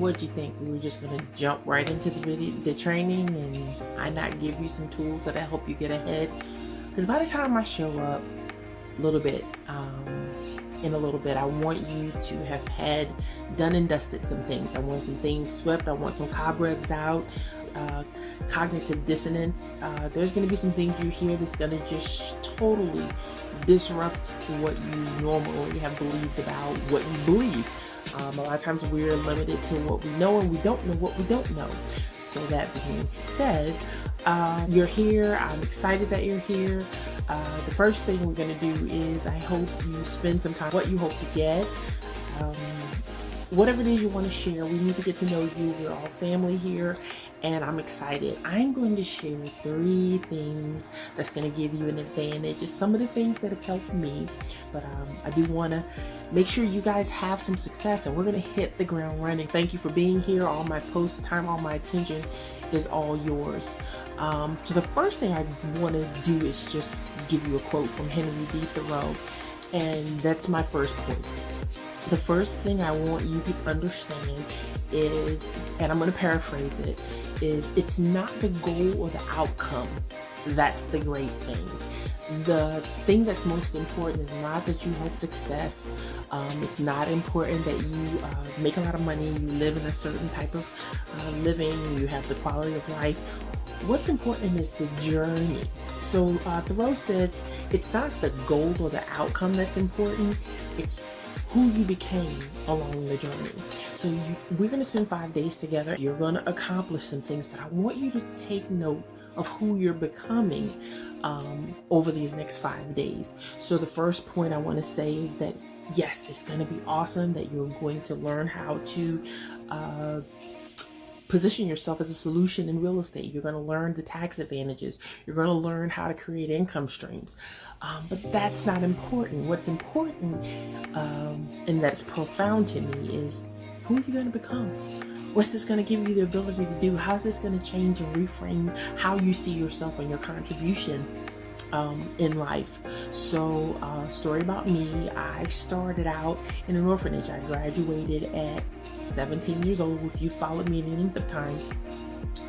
what'd you think? We were just gonna jump right into the training, and I not give you some tools that'll help you get ahead? Because by the time I show up in a little bit, I want you to have had done and dusted some things. I want some things swept. I want some cobwebs out. Cognitive dissonance. There's going to be some things you hear that's going to just totally disrupt what you normally have believed about what you believe. A lot of times we're limited to what we know, and we don't know what we don't know. So that being said, you're here. I'm excited that you're here. The first thing we're going to do is I hope you spend some time what you hope to get. Whatever it is you want to share, we need to get to know you. We're all family here, and I'm excited. I'm going to share 3 things that's going to give you an advantage. Just some of the things that have helped me, but I do want to make sure you guys have some success, and we're going to hit the ground running. Thank you for being here. All my post time, all my attention is all yours. So the first thing I want to do is just give you a quote from Henry D. Thoreau, and that's my first point. The first thing I want you to understand is, and I'm going to paraphrase it, is it's not the goal or the outcome that's the great thing. The thing that's most important is not that you had success. It's not important that you make a lot of money, you live in a certain type of living, you have the quality of life. What's important is the journey. So Thoreau says it's not the goal or the outcome that's important, it's who you became along the journey. So we're going to spend 5 days together. You're going to accomplish some things, but I want you to take note of who you're becoming over these next 5 days. So the first point I want to say is that yes, it's going to be awesome that you're going to learn how to position yourself as a solution in real estate. You're going to learn the tax advantages. You're going to learn how to create income streams. But that's not important. What's important, and that's profound to me, is who are you going to become? What's this going to give you the ability to do? How's this going to change and reframe how you see yourself and your contribution in life? So, story about me. I started out in an orphanage. I graduated at 17 years old. If you followed me any length of time,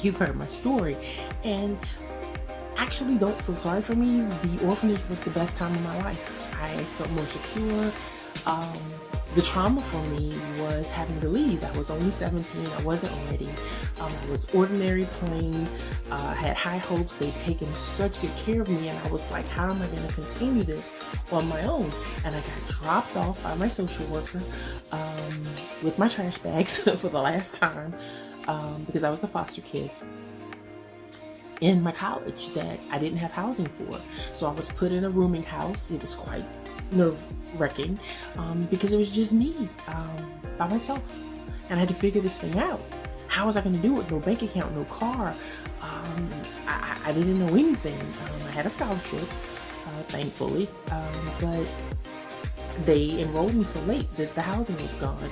you've heard my story. And actually, don't feel sorry for me. The orphanage was the best time of my life. I felt more secure. The trauma for me was having to leave. I was only 17. I wasn't ready. I was ordinary, plain. I had high hopes. They'd taken such good care of me, and I was like, how am I going to continue this on my own? And I got dropped off by my social worker with my trash bags for the last time because I was a foster kid in my college that I didn't have housing for. So I was put in a rooming house. It was quite nerve-wracking because it was just me by myself, and I had to figure this thing out. How was I going to do it? No bank account, no car. I didn't know anything. I had a scholarship, thankfully, but they enrolled me so late that the housing was gone.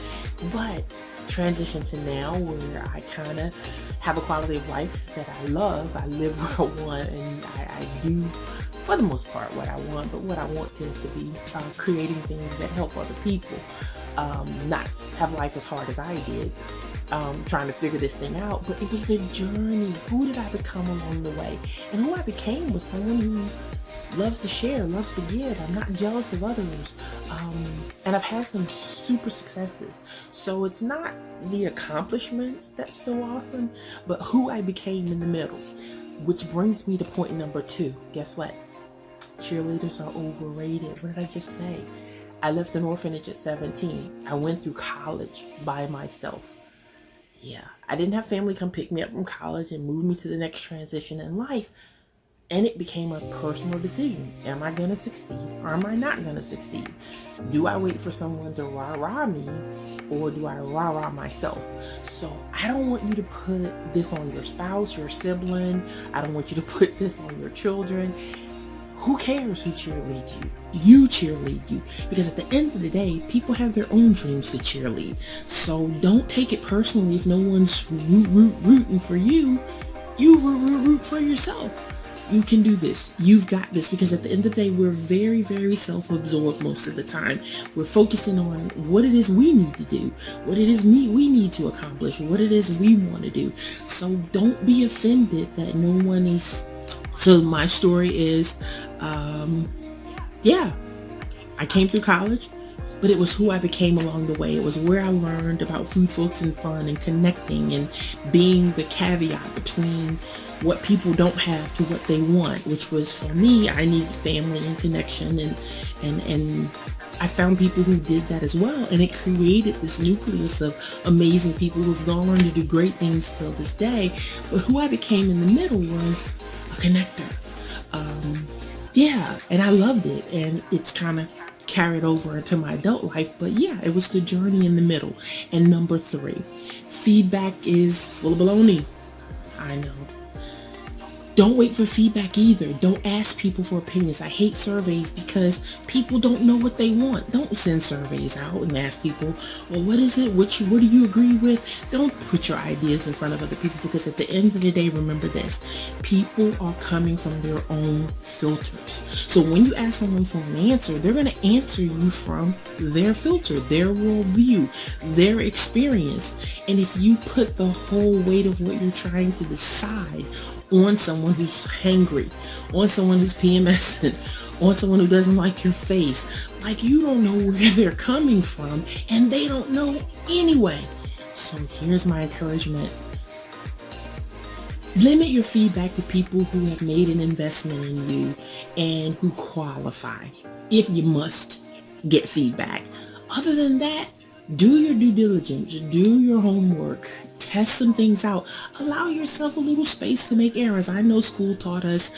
But transition to now where I kind of have a quality of life that I love. I live what I want, and I do, for the most part, what I want. But what I want tends to be creating things that help other people. Not have life as hard as I did, trying to figure this thing out. But it was the journey. Who did I become along the way? And who I became was someone who loves to share, loves to give. I'm not jealous of others. And I've had some super successes. So it's not the accomplishments that's so awesome, but who I became in the middle. Which brings me to point number 2. Guess what? Cheerleaders are overrated. What did I just say? I left an orphanage at 17. I went through college by myself. Yeah, I didn't have family come pick me up from college and move me to the next transition in life. And it became a personal decision. Am I going to succeed or am I not going to succeed? Do I wait for someone to rah-rah me, or do I rah-rah myself? So I don't want you to put this on your spouse, your sibling. I don't want you to put this on your children. Who cares who cheerleads you? You cheerlead you. Because at the end of the day, people have their own dreams to cheerlead. So don't take it personally if no one's rooting for you. You root for yourself. You can do this. You've got this. Because at the end of the day, we're very, very self-absorbed most of the time. We're focusing on what it is we need to do, what it is we need to accomplish, what it is we want to do. So don't be offended that no one is. So my story is, yeah, I came through college, but it was who I became along the way. It was where I learned about food, folks, and fun, and connecting, and being the caveat between what people don't have to what they want, which was, for me, I needed family and connection, and I found people who did that as well, and it created this nucleus of amazing people who've gone on to do great things till this day. But who I became in the middle was a connector. Yeah, and I loved it, and it's kind of carried over into my adult life. But yeah, it was the journey in the middle. And number 3, feedback is full of baloney. I know. Don't wait for feedback either. Don't ask people for opinions. I hate surveys because people don't know what they want. Don't send surveys out and ask people, well, what is it? What do you agree with? Don't put your ideas in front of other people, because at the end of the day, remember this, people are coming from their own filters. So when you ask someone for an answer, they're going to answer you from their filter, their worldview, their experience. And if you put the whole weight of what you're trying to decide on someone who's hangry, on someone who's PMSing, on someone who doesn't like your face, like, you don't know where they're coming from, and they don't know anyway. So here's my encouragement. Limit your feedback to people who have made an investment in you and who qualify, if you must get feedback. Other than that, do your due diligence, do your homework, test some things out, allow yourself a little space to make errors. I know school taught us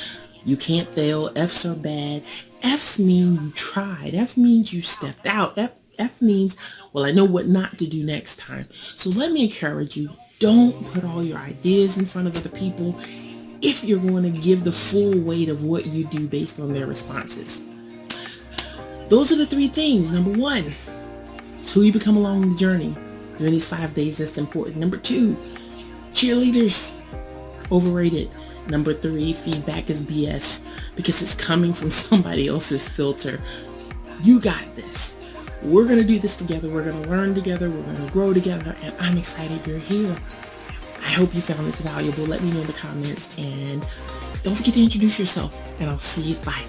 you can't fail, F's are bad. F's mean you tried, F means you stepped out, F means, well, I know what not to do next time. So let me encourage you, don't put all your ideas in front of other people if you're going to give the full weight of what you do based on their responses. Those are the 3 things. Number 1, it's who you become along the journey during these 5 days. That's important. Number 2, cheerleaders, overrated. Number 3, feedback is BS because it's coming from somebody else's filter. You got this. We're going to do this together. We're going to learn together. We're going to grow together. And I'm excited you're here. I hope you found this valuable. Let me know in the comments. And don't forget to introduce yourself. And I'll see you. Bye.